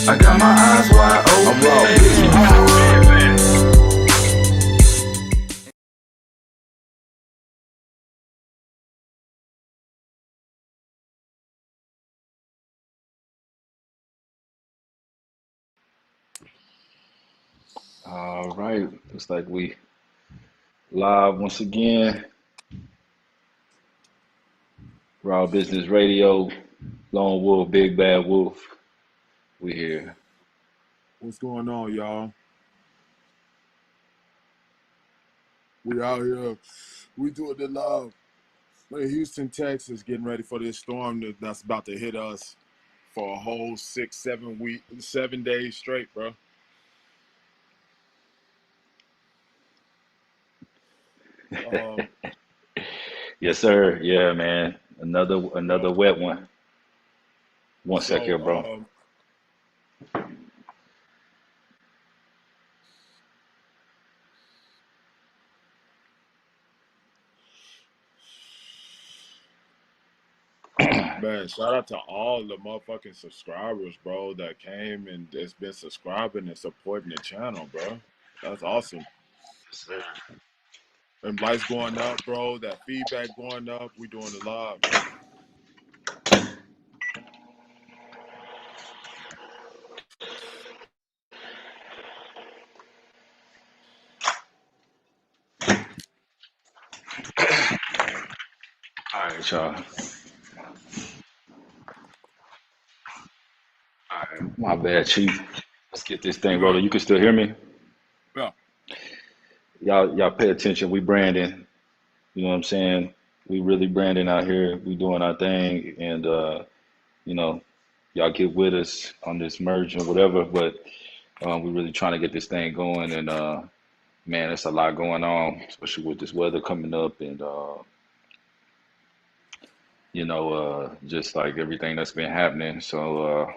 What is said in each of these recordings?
I got my eyes wide open. I'm raw. All right. Looks like we live once again. Raw Business Radio. Lone Wolf, Big Bad Wolf. We here. What's going on, y'all? We out here. We doing the live. In Houston, Texas, getting ready for this storm that's about to hit us for a whole 7 days straight, bro. Um, Yes, sir. Yeah, man. Another so, wet one. One sec here, so, bro. man, shout out to all the motherfucking subscribers, bro, that came and has been subscribing and supporting the channel, bro. That's awesome. And lights going up, bro. That feedback going up. We doing it live. All right, y'all. All right. My bad, Chief. Let's get this You thing good? rolling. You can still hear me? Yeah. Y'all pay attention. We branding. You know what I'm saying? We really branding out here. We doing our thing. And you know, y'all get with us on this merge or whatever, but we really trying to get this thing going, and man, it's a lot going on, especially with this weather coming up, and just like everything that's been happening. So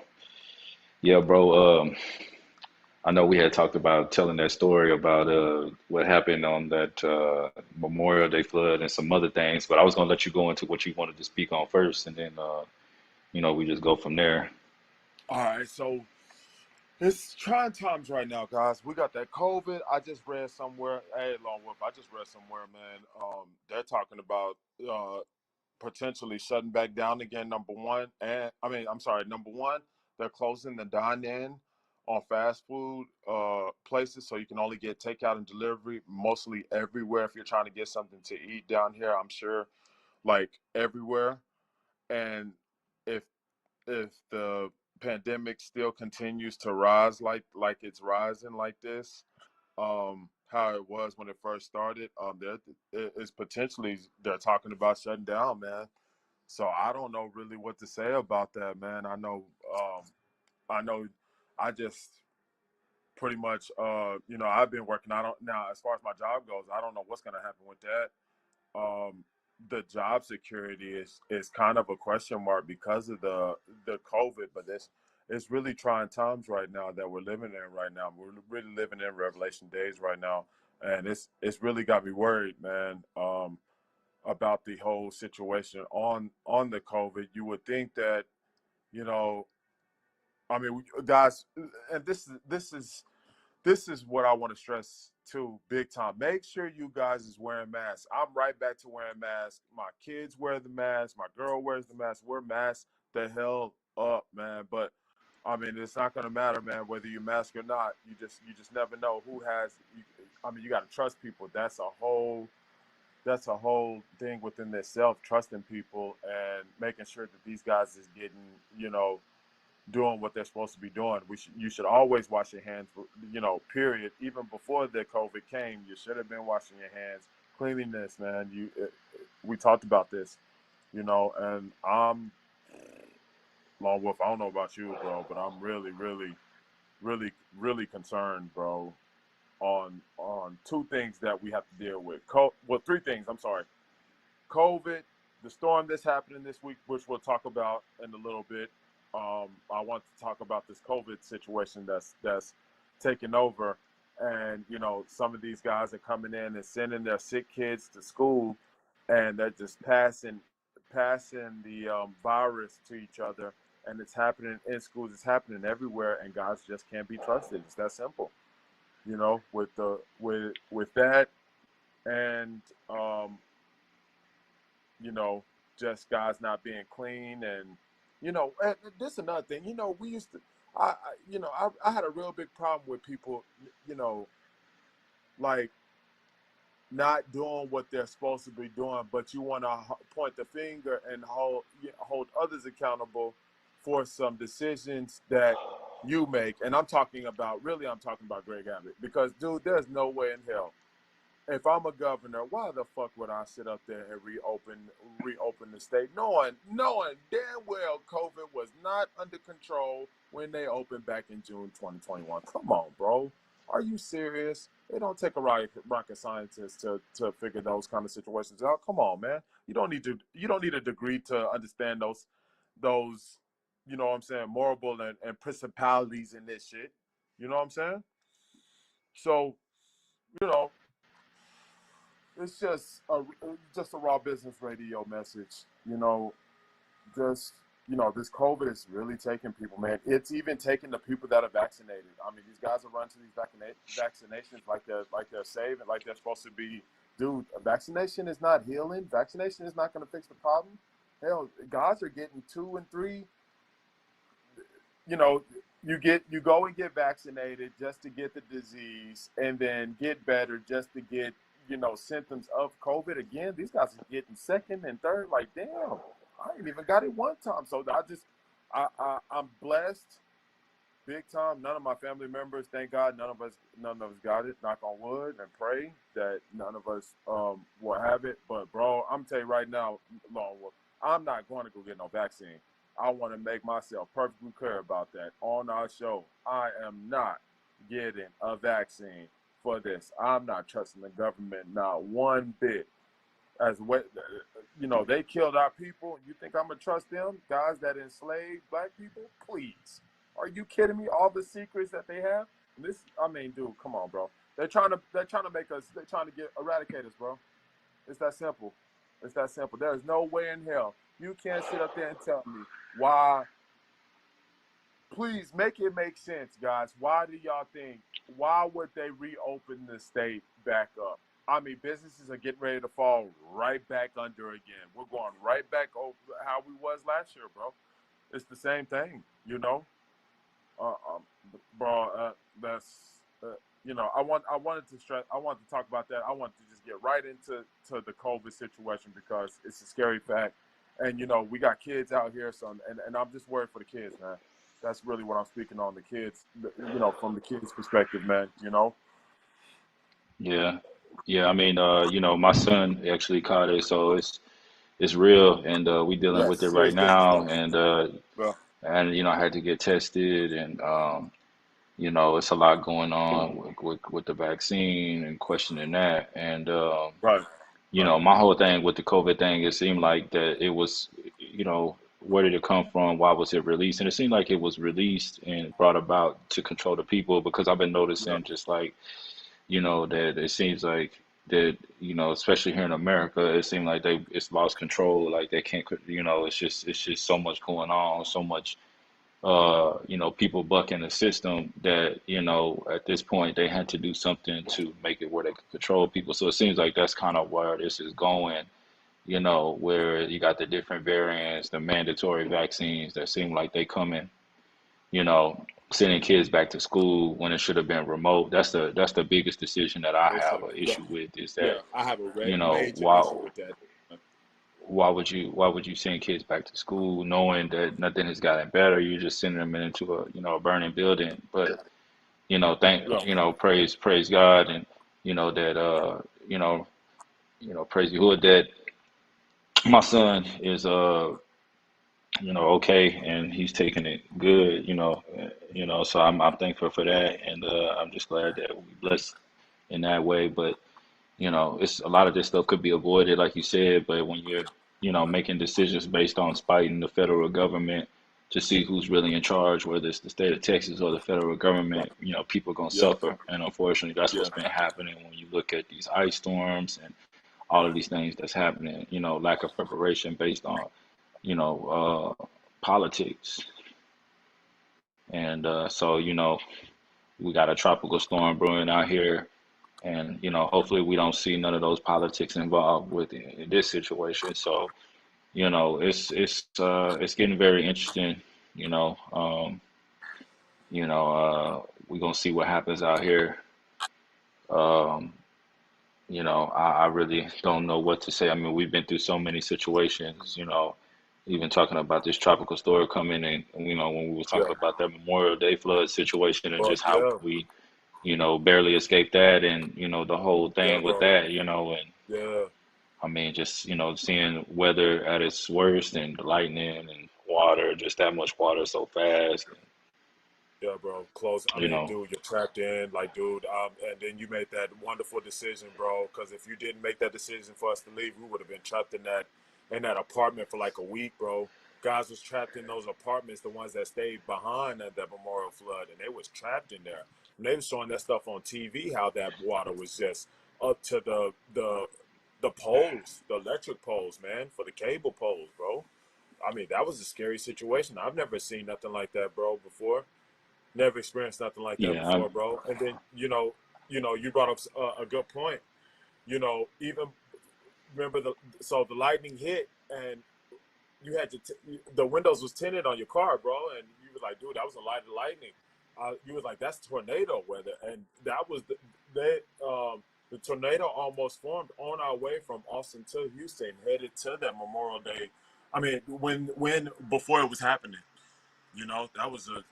yeah, bro. I know we had talked about telling that story about what happened on that Memorial Day flood and some other things, but I was gonna let you go into what you wanted to speak on first, and then we just go from there. All right. So it's trying times right now, guys. We got that COVID. I just read somewhere. Hey, Long Wolf. I just read somewhere, man. They're talking about potentially shutting back down again. Number one, and I mean, I'm sorry. Number one, they're closing the dine-in on fast food places, so you can only get takeout and delivery mostly everywhere. If you're trying to get something to eat down here, I'm sure, like everywhere. And if the pandemic still continues to rise like it's rising like this, how it was when it first started, there is potentially they're talking about shutting down, man. So I don't know really what to say about that, man. I know, I just pretty much, I've been working. I don't now as far as my job goes, I don't know what's gonna happen with that. The job security is kind of a question mark because of the COVID, but it's really trying times right now that we're living in right now. We're really living in Revelation days right now, and it's really got me worried, man, about the whole situation on the COVID. You would think that, you know, I mean, guys, and this is what I want to stress too, big time. Make sure you guys is wearing masks. I'm right back to wearing masks. My kids wear the mask. My girl wears the mask. Wear masks the hell up, man. But I mean, it's not gonna matter, man, whether you mask or not. You just never know who has. I mean, you got to trust people. That's a whole thing within itself. Trusting people and making sure that these guys is getting, doing what they're supposed to be doing. You should always wash your hands, period. Even before the COVID came, you should have been washing your hands. Cleanliness, man. We talked about this, and I'm Long Wolf. I don't know about you, bro, but I'm really, really, really, really concerned, bro, on two things that we have to deal with. Well, three things. I'm sorry. COVID, the storm that's happening this week, which we'll talk about in a little bit. I want to talk about this COVID situation that's taking over, and some of these guys are coming in and sending their sick kids to school, and they're just passing the virus to each other, and it's happening in schools. It's happening everywhere, and guys just can't be trusted. It's that simple. With that, and you know, just guys not being clean, and this is another thing. We used to, I had a real big problem with people, you know, like not doing what they're supposed to be doing, but you want to point the finger and hold others accountable for some decisions that you make. And I'm talking about Greg Abbott, because dude, there's no way in hell, if I'm a governor, why the fuck would I sit up there and reopen the state, knowing damn well COVID was not under control when they opened back in June 2021? Come on, bro. Are you serious? It don't take a rocket scientist to figure those kind of situations out. Come on, man. You don't need a degree to understand those what I'm saying, moral and principalities in this shit. You know what I'm saying? So, you know, it's just a raw business radio message. Just this COVID is really taking people, man. It's even taking the people that are vaccinated. I mean, these guys are running to these vaccinations like they're saving, like they're supposed to be. Dude, a vaccination is not healing. Vaccination is not going to fix the problem. Hell, guys are getting 2 and 3. You know, you go and get vaccinated just to get the disease, and then get better just to get symptoms of COVID again. These guys are getting second and third. Like, damn, I ain't even got it one time. So I'm blessed, big time. None of my family members, thank God, none of us got it. Knock on wood and pray that none of us will have it. But bro, I'm tell you right now, Longwood, I'm not going to go get no vaccine. I want to make myself perfectly clear about that on our show. I am not getting a vaccine for this. I'm not trusting the government not one bit. They killed our people. You think I'm gonna trust them? Guys that enslaved black people? Please. Are you kidding me? All the secrets that they have? Dude, come on, bro. They're trying to make us, they're trying to eradicate us, bro. It's that simple. It's that simple. There is no way in hell you can't sit up there and tell me why. Please make it make sense, guys. Why do y'all think? Why would they reopen the state back up? I mean, businesses are getting ready to fall right back under again. We're going right back over how we was last year, bro. It's the same thing, uh, um, bro. I wanted to talk about that. I wanted to just get right into the COVID situation, because it's a scary fact, and we got kids out here, so and I'm just worried for the kids, man. That's really what I'm speaking on, the kids, from the kids' perspective, man. Yeah. Yeah, I mean, my son actually caught it, so it's real, and we dealing Yes, with it right serious business, now, bro. Bro, and I had to get tested, and it's a lot going on with the vaccine and questioning that, and right, right. my whole thing with the COVID thing, it seemed like that it was, where did it come from? Why was it released? And it seemed like it was released and brought about to control the people, because I've been Yeah, noticing just like, that it seems like that, especially here in America, it seemed like it's lost control. Like they can't, it's just so much going on, so much, people bucking the system that, at this point they had to do something to make it where they could control people. So it seems like that's kind of where this is going, where you got the different variants, the mandatory vaccines that seem like they coming, you know, sending kids back to school when it should have been remote. That's the biggest decision that I it's have an issue with, is yeah. that, I have a major why issue with that. why would you send kids back to school knowing that nothing has gotten better? You're just sending them into a burning building. But thank Yeah, praise God, and that praise the Lord that my son is okay, and he's taking it good, so I'm thankful for that, and I'm just glad that we blessed in that way. But it's a lot of this stuff could be avoided, like you said, but when you're making decisions based on spiting the federal government to see who's really in charge, whether it's the state of Texas or the federal government, people are going to yeah, suffer, and unfortunately that's yeah. what's been happening when you look at these ice storms and all of these things that's happening, lack of preparation based on politics. And so, we got a tropical storm brewing out here. And, hopefully we don't see none of those politics involved with in this situation. So, it's getting very interesting, you know. We're gonna see what happens out here. Um, I really don't know what to say. I mean, we've been through so many situations, even talking about this tropical storm coming and, when we were Yeah. talking about that Memorial Day flood situation and But just how yeah, we, barely escaped that and, the whole yeah, thing with bro. that, and Yeah. I mean, just, seeing weather at its worst and the lightning and water, just that much water so fast, Yeah, bro. Close. I you mean, know, dude, you're trapped in, like, dude. And then you made that wonderful decision, bro. Because if you didn't make that decision for us to leave, we would have been trapped in that apartment for like a week, bro. Guys was trapped in those apartments, the ones that stayed behind that Memorial flood, and they was trapped in there. And they was showing that stuff on TV, how that water was just up to the poles, the electric poles, man, for the cable poles, bro. I mean, that was a scary situation. I've never seen nothing like that, bro, before. Never experienced nothing like that yeah, before, bro. And then you brought up a good point. Even remember the lightning hit and you had the windows was tinted on your car, bro, and you was like, dude, that was a light of lightning. You was like, that's tornado weather, and that was the tornado almost formed on our way from Austin to Houston, headed to that Memorial Day. I mean, when before it was happening, yeah. that was a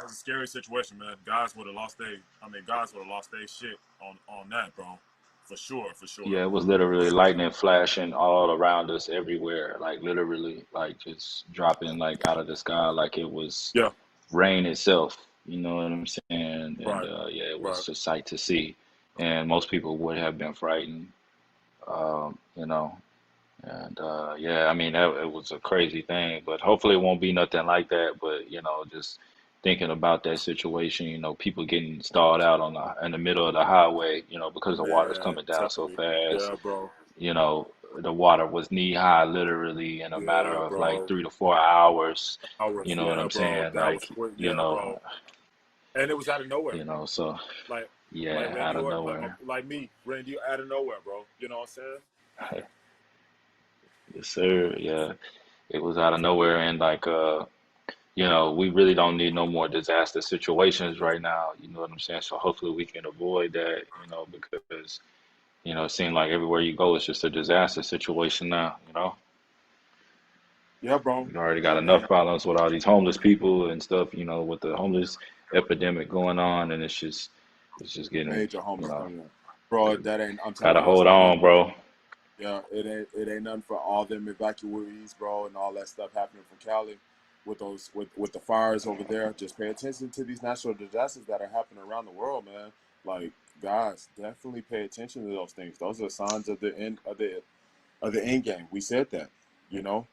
scary situation, man. Guys would have lost their, I mean, guys would have lost their shit on that, bro, for sure, for sure. Yeah, it was literally lightning flashing all around us everywhere, like literally, like just dropping like out of the sky, like it was Yeah, rain itself. You know what I'm saying? And right, yeah, it right. was a sight to see, and most people would have been frightened. Um, you know, and yeah, I mean that it was a crazy thing, but hopefully it won't be nothing like that. But just thinking about that situation, people getting stalled out in the middle of the highway, because the water's Man, coming down tell so me, fast. yeah, bro, You know, the water was knee high literally in a matter yeah, of like bro. 3 to 4 hours. You Hours, know what yeah, I'm bro. saying? That was Like, quick, you yeah, know, bro. And it was out of nowhere, so like, yeah, Randy out of Orton, nowhere. like me, Randy, out of nowhere, bro. You know what I'm saying? Yes, sir. Yeah, it was out of nowhere, and like, we really don't need no more disaster situations right now. You know what I'm saying? So hopefully we can avoid that, because, it seems like everywhere you go, it's just a disaster situation now, Yeah, bro. We already got And enough problems with all these homeless people and stuff, with the homeless epidemic going on, and it's just getting, major you homeless know, coming, bro. That ain't. I'm telling gotta you, it's hold not nothing on, for. bro. Yeah, it ain't nothing for all them evacuees, bro, and all that stuff happening from Cali with those with the fires over there. Just pay attention to these natural disasters that are happening around the world, man. Like, guys, definitely pay attention to those things. Those are signs of the end of the end game. We said that, you know.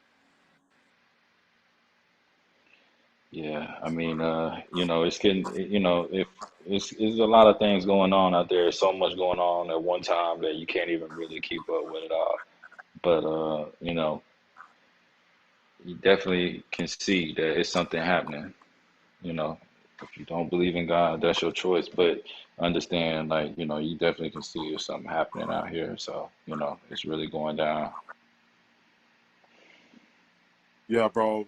Yeah, I mean, it's getting, if it's a lot of things going on out there, so much going on at one time that you can't even really keep up with it all. But you definitely can see that it's something happening. You know, if you don't believe in God, that's your choice. But understand, like, you definitely can see there's something happening out here. So, it's really going down. Yeah, bro.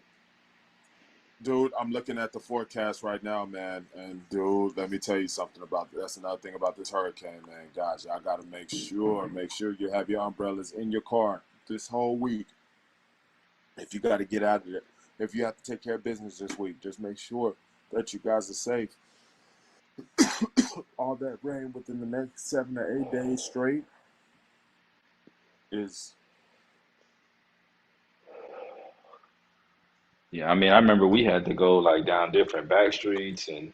Dude, I'm looking at the forecast right now, man. And dude, let me tell you something about this. That's another thing about this hurricane, man. Guys, y'all gotta make sure you have your umbrellas in your car this whole week. If you gotta get out of there, if you have to take care of business this week, just make sure that you guys are safe. All that rain within the next 7 to 8 days straight is Yeah, I mean, I remember we had to go like down different back streets, and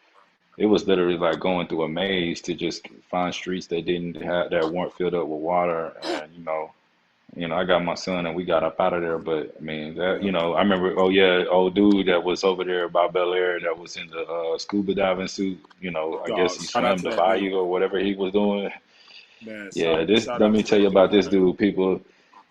it was literally like going through a maze to just find streets that weren't filled up with water. And I got my son and we got up out of there. But I mean, that yeah, I remember. Oh yeah, old dude that was over there by Bel Air that was in the scuba diving suit. I guess dog. he Shout out swam to the that dude, bayou or whatever he was doing. man. Yeah, this Shout let out me to tell you that about dude, this man. dude, people.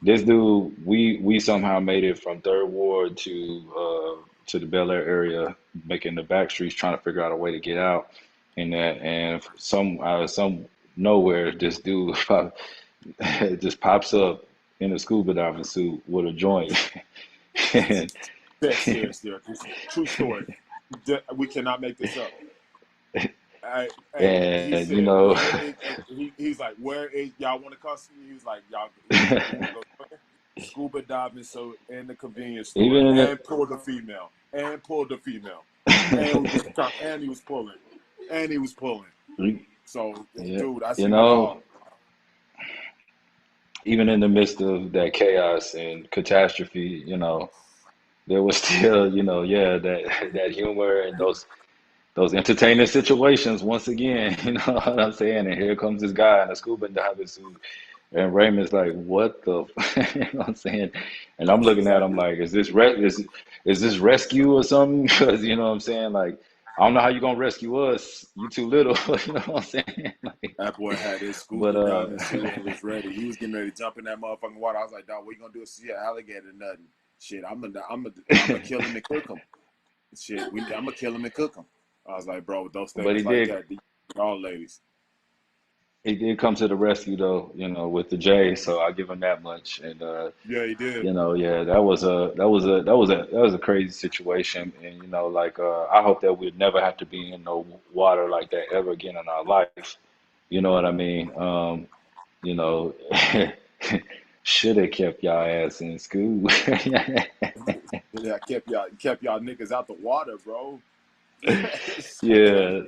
This dude, we somehow made it from Third Ward to the Bel Air area making the back streets trying to figure out a way to get out. And some out of some nowhere, this dude just pops up in a scuba diving suit with a joint. and, Dead serious there. True story. We cannot make this up. He and you said, know, "Where is?" He's like, "Where is y'all want to come see me?" He was like, "Y'all, you want to go scuba diving?" So in the convenience store, even in and pulled the female, and he was pulling, and he was pulling. So, yeah, dude, I you seen it know, all. even in the midst of that chaos and catastrophe, there was still, yeah, that humor and those entertaining situations once again, you know what I'm saying? And here comes this guy in a scuba diving suit. And Raymond's like, what the, you know what I'm saying? And I'm looking at him Exactly. like, is this rescue or something? Because, you know what I'm saying? Like, I don't know how you gonna rescue us. You too little, you know what I'm saying? Like, That boy had his but scuba diving suit and was ready. He was getting ready to jump in that motherfucking water. I was like, "Dog, what you gonna do? See an alligator? Nothing. Shit, I'm gonna kill him and cook him. Shit, I'm gonna kill him and cook him." I was like, "Bro, with those but statements like that, all ladies." he did come to the rescue though, with the J. So I give him that much. And Yeah, he did. yeah, that was a crazy situation. And like I hope that we'd never have to be in no water like that ever again in our life. You know what I mean? You know, should have kept y'all ass in school. Yeah, kept y'all niggas out the water, bro. Yeah.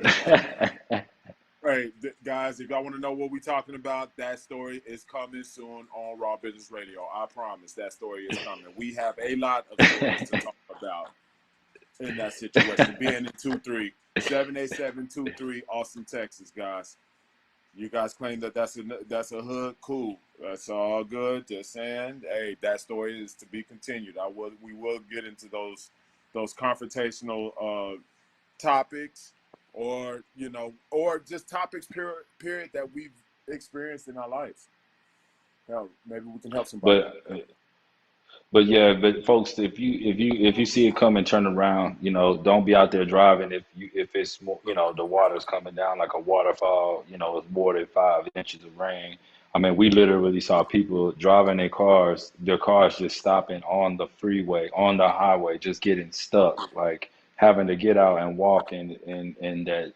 Hey, guys, if y'all want to know what we're talking about, that story is coming soon on Raw Business Radio. I promise that story is coming. We have a lot of stories to talk about in that situation. Being in 78723 Austin, Texas, guys. You guys claim that that's a hood. Cool. That's all good. Just saying, hey, that story is to be continued. We will get into those confrontational topics, or or just topics period that we've experienced in our lives. Hell, maybe we can help somebody out. But yeah, but folks, if you see it coming, turn around. Don't be out there driving if it's the water's coming down like a waterfall. It's more than 5 inches of rain. I mean, we literally saw people driving their cars just stopping on the freeway, on the highway, just getting stuck, like having to get out and walk in that,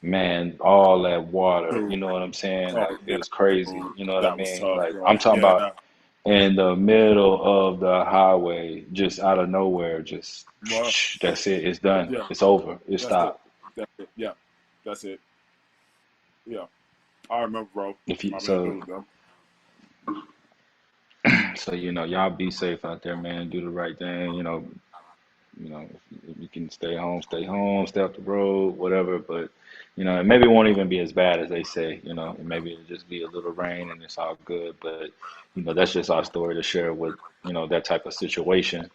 man, all that water. True. You know what I'm saying? Oh Like it yeah, was crazy. dude, You know what I that was mean? tough, Like bro. I'm talking Yeah, about in the middle of the highway, just out of nowhere, just well, that's it. It's done. yeah, It's over. It that's it. stopped. That's it. Yeah, that's it. Yeah, I remember, bro. If you I mean, so dude, though. y'all be safe out there, man. Do the right thing. If you can stay home, stay home. Stay off the road, whatever. But and maybe it won't even be as bad as they say. And maybe it'll just be a little rain and it's all good. But that's just our story to share with that type of situation.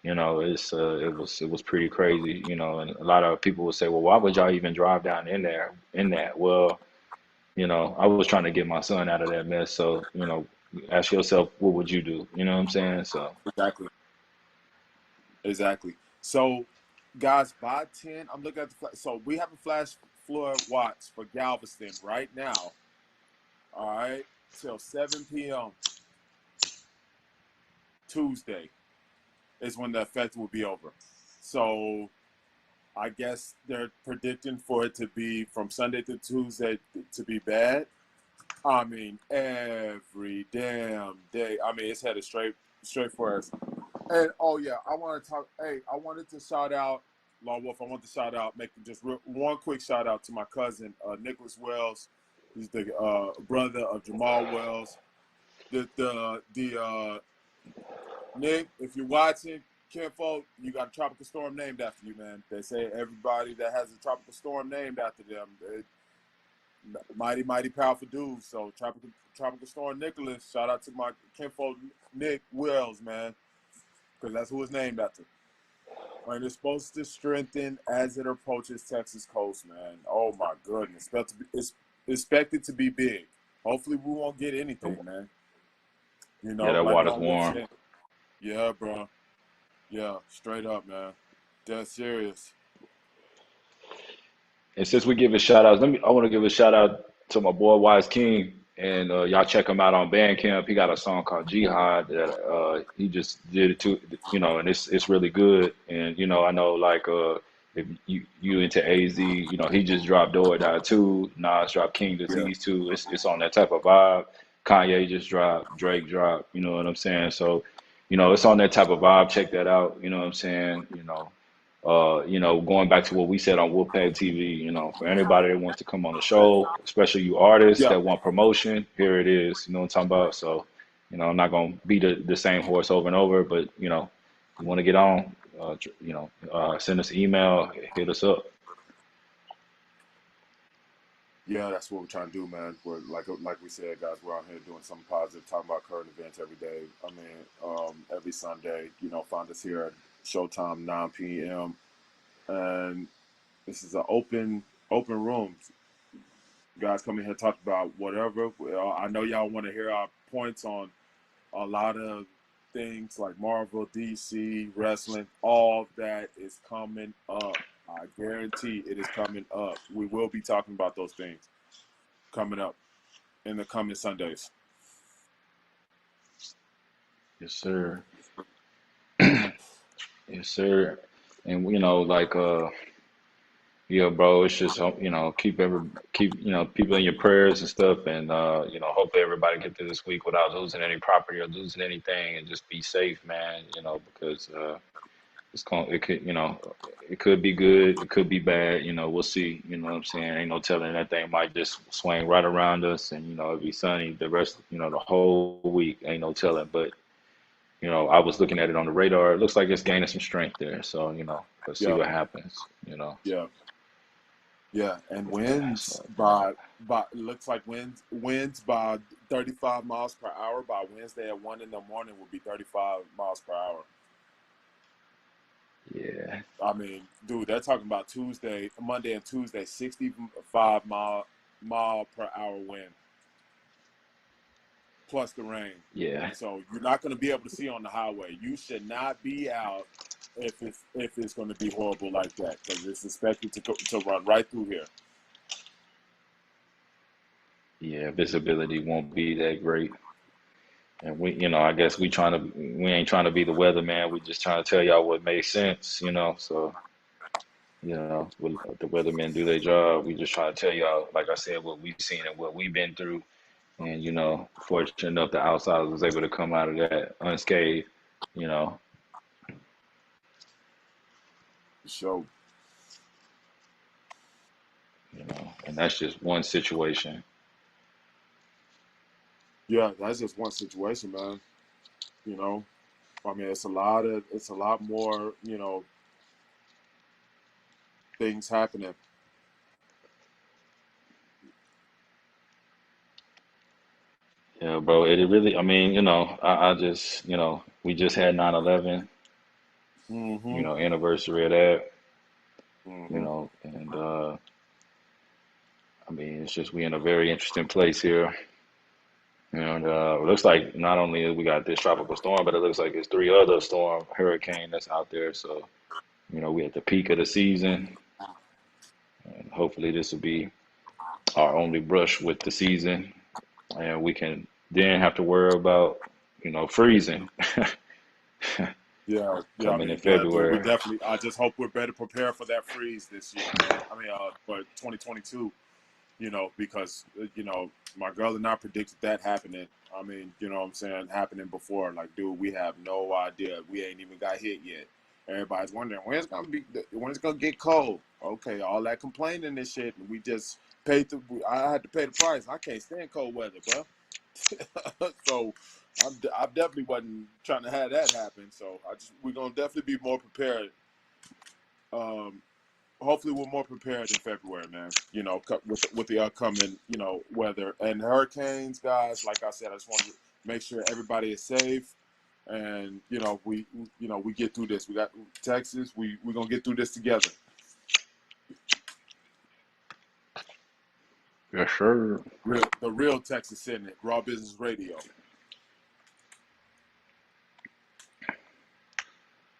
It was pretty crazy, and a lot of people would say, well, why would y'all even drive down in that? Well, I was trying to get my son out of that mess. So, ask yourself, what would you do? You know what I'm saying? So, Exactly, exactly. So, guys, by 10, I'm looking at so we have a flash flood watch for Galveston right now. All right, till 7 p.m. Tuesday is when the effect will be over. So I guess they're predicting for it to be from Sunday to Tuesday to be bad. I mean, every damn day. I mean, it's headed straight for us. And oh yeah, I want to talk. Hey, I wanted to shout out Law Wolf. I want to shout out, make just one quick shout out to my cousin Nicholas Wells. He's the brother of Jamal Wells. The Nick, if you're watching, kinfolk, you got a tropical storm named after you, man. They say everybody that has a tropical storm named after them, mighty powerful dudes. So tropical storm Nicholas. Shout out to my kinfolk Nick Wells, man, because that's who it's named after. And it's supposed to strengthen as it approaches Texas coast, man. Oh my goodness, it's expected to be big. Hopefully, we won't get anything, man. yeah, that Like water's Lone Wolf warm. said. Yeah, bro. Yeah, straight up, man. That's serious. And since we give a shout out, I want to give a shout out to my boy Wise King, and y'all check him out on Bandcamp. He got a song called Jihad that he just did it too, and it's really good. And I know like if you into AZ, he just dropped Do or Die too. Nas dropped King Yeah, Disease too. It's on that type of vibe. Kanye just dropped, Drake dropped. You know what I'm saying? So, it's on that type of vibe. Check that out. You know what I'm saying? Going back to what we said on Wolfpack TV, for anybody that wants to come on the show, especially you artists yeah, that want promotion, here it is. You know what I'm talking about? So, I'm not gonna beat the same horse over and over, but you want to get on, send us an email, hit us up. yeah. That's what we're trying to do, man. We're like we said, guys. We're out here doing something positive, talking about current events every day. I mean, every Sunday. Find us here at Showtime 9 p.m. and this is an open room. Guys, come in here talk about whatever. I know y'all want to hear our points on a lot of things like Marvel, DC, wrestling. All that is coming up. I guarantee it is coming up. We will be talking about those things coming up in the coming Sundays. Yes, sir. Yes, sir. And like yeah, bro, it's just keep people in your prayers and stuff, and hopefully everybody get through this week without losing any property or losing anything, and just be safe, man. Because it could be good, it could be bad. We'll see. You know what I'm saying? Ain't no telling, that thing might just swing right around us, and it'll be sunny the rest, the whole week. Ain't no telling, but I was looking at it on the radar. It looks like it's gaining some strength there, so let's see Yeah, what happens. yeah, yeah. And winds So, by looks like winds by 35 miles per hour by Wednesday at 1 in the morning will be 35 miles per hour. yeah. I mean, dude, they're talking about Monday and Tuesday, 65 mile per hour wind plus the rain. Yeah, So you're not going to be able to see on the highway. You should not be out if it's going to be horrible like that because it's expected to run right through here. yeah. Visibility won't be that great, and I guess we ain't trying to be the weatherman. We just trying to tell y'all what makes sense. So the weathermen do their job. We just trying to tell y'all, like I said, what we've seen and what we've been through, and fortunate enough, the outsiders was able to come out of that unscathed. You know, So and that's just one situation. yeah, that's just one situation, man. You know, I mean, it's a lot more, things happening. Yeah, bro. It really. I mean, I just, we just had 9/11. Mm-hmm. Anniversary of that. Mm-hmm. And I mean, it's just we in a very interesting place here. And it looks like not only we got this tropical storm, but it looks like it's three other hurricane that's out there. So, we at the peak of the season, and hopefully this will be our only brush with the season, and we can then have to worry about, freezing Yeah, yeah. I coming in mean, yeah, dude. We February. definitely. I just hope we're better prepared for that freeze this year, man. I mean, for 2022. Because my girl and I predicted that happening. I mean, you know what I'm saying, happening before. Like, dude, we have no idea. We ain't even got hit yet. Everybody's wondering when it's gonna get cold. Okay, all that complaining and shit, and we just paid I had to pay the price. I can't stand cold weather, bro. So I definitely wasn't trying to have that happen. So we're gonna definitely be more prepared. Um, Hopefully we're more prepared in February, man. With the upcoming, weather and hurricanes, guys. Like I said, I just want to make sure everybody is safe, and we get through this. We got Texas. We're gonna get through this together. Yes, sir. The real Texas Senate, Raw Business Radio.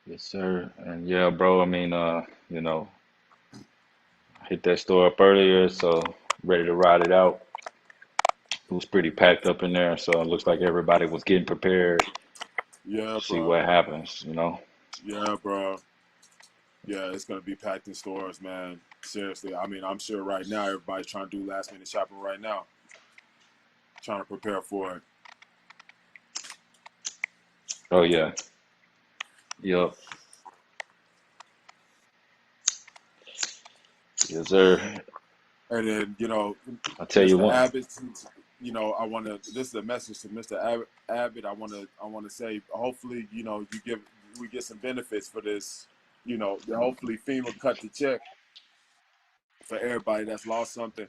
Yes, sir. And yeah, bro, I mean, you know, I hit that store up earlier, so ready to ride it out. It was pretty packed up in there, so it looks like everybody was getting prepared Yeah, to see bro. what happens, you know. Yeah, bro. Yeah, it's gonna be packed in stores, man. Seriously, I mean, I'm sure right now everybody's trying to do last minute shopping right now, trying to prepare for it. Oh yeah. Yep. Yes, sir. And then, I tell you Mr. what. Abbott, I want to. This is a message to Mr. Abbott. I want to say, hopefully, we get some benefits for this. Hopefully FEMA cut the check for everybody that's lost something,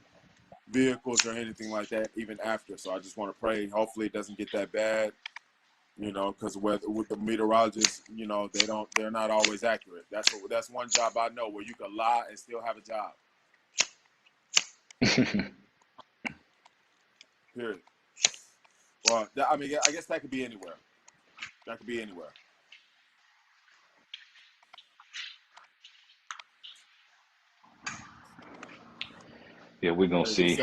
vehicles or anything like that, even after. So I just want to pray. Hopefully it doesn't get that bad. Because with the meteorologists, they're not always accurate. That's one job I know where you can lie and still have a job. Period. Well, I mean, I guess that could be anywhere. That could be anywhere. Yeah, we're gonna see.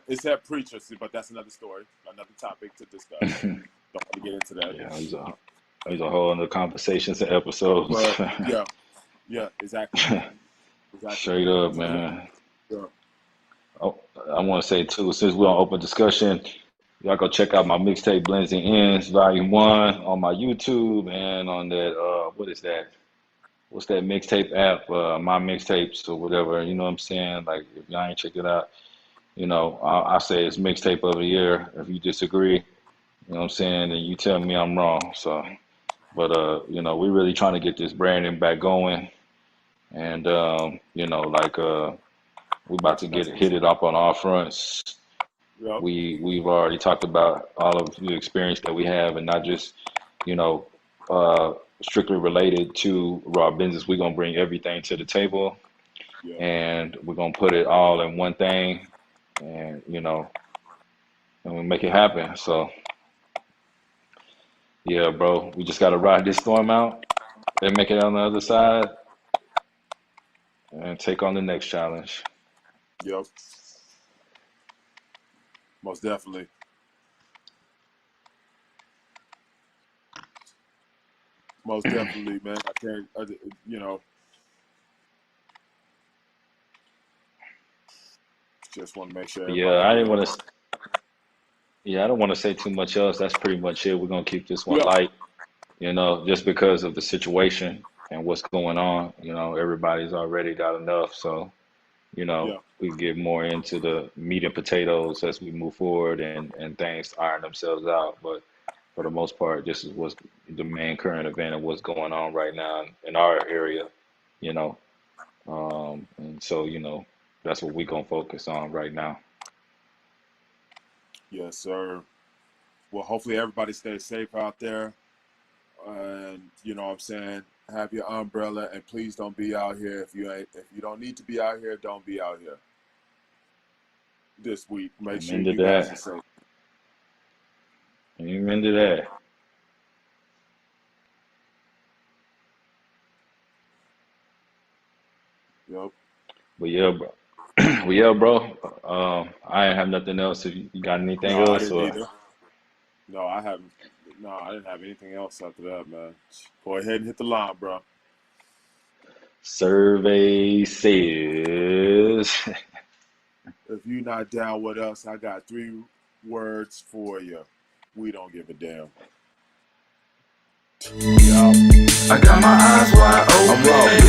Except preachers, but that's another story, another topic to discuss. Don't want to get into that. Yeah, these are whole other conversations and episodes. But yeah, exactly. Straight up, So man. yeah, Oh, I want to say too, since we're on open discussion, y'all go check out my mixtape Blends and Ends Volume One on my YouTube and on that what is that? What's that mixtape app? My mixtapes or whatever. You know what I'm saying? Like if y'all ain't check it out, I say it's mixtape of the year. If you disagree, you know what I'm saying, then you tell me I'm wrong. So, but we really trying to get this branding back going, and we about to get that's it for hit it sure. up on all fronts. Yep, We've already talked about all of the experience that we have, and not just you know uh, strictly related to raw business. We're gonna bring everything to the table, yeah, and we're gonna put it all in one thing, and and we make it happen. So yeah, bro, we just gotta ride this storm out and make it on the other side, and take on the next challenge. yep, most definitely, most definitely, man. I can't, just want to make sure But yeah, everybody I didn't good. want to. Yeah, I don't want to say too much else. That's pretty much it. We're gonna keep this one Yeah, light. Just because of the situation and what's going on, everybody's already got enough. So, yeah, we get more into the meat and potatoes as we move forward and things iron themselves out. But for the most part, this is what's the main current event and what's going on right now in our area, you know. And so, that's what we're gonna focus on right now. yes, sir. Well, hopefully everybody stays safe out there. And you know what I'm saying, have your umbrella, and please don't be out here if you don't need to be out here, don't be out here this week. Make sure Amen to you guys are that. safe. Amen to that. Yep. But yeah, bro. Well, yeah, bro. I ain't have nothing else. If you got anything No, I else, didn't or either. No, I haven't. No, I didn't have anything else after that, man. Go ahead and hit the line, bro. survey says. If you're not down with us, I got 3 words for you. We don't give a damn. We out. I got my eyes wide open. I'm raw.